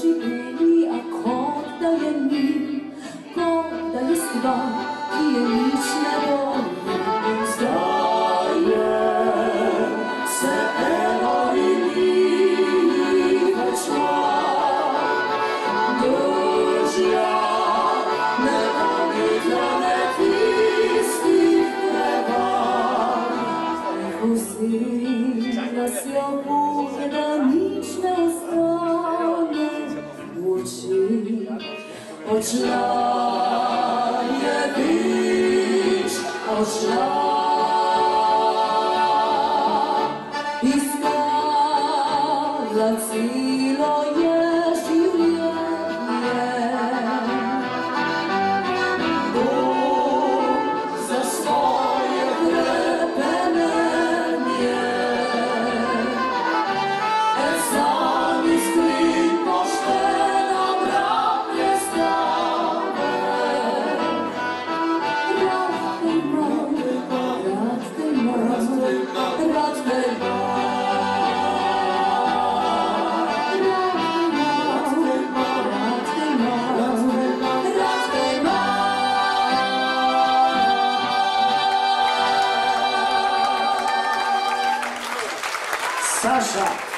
Živjeli, a ko da je mi, ko da je sva, nije nič na dolu. Zdaje se evo i njihova držja, nepomitljane istih treba. Pusti da se opuhne, nič ne ostane. Očla je bić, očla iskala cilo je življenje. Bog za svoje hrepenenje, sam iskrin poštena mraplje stave. Sasha.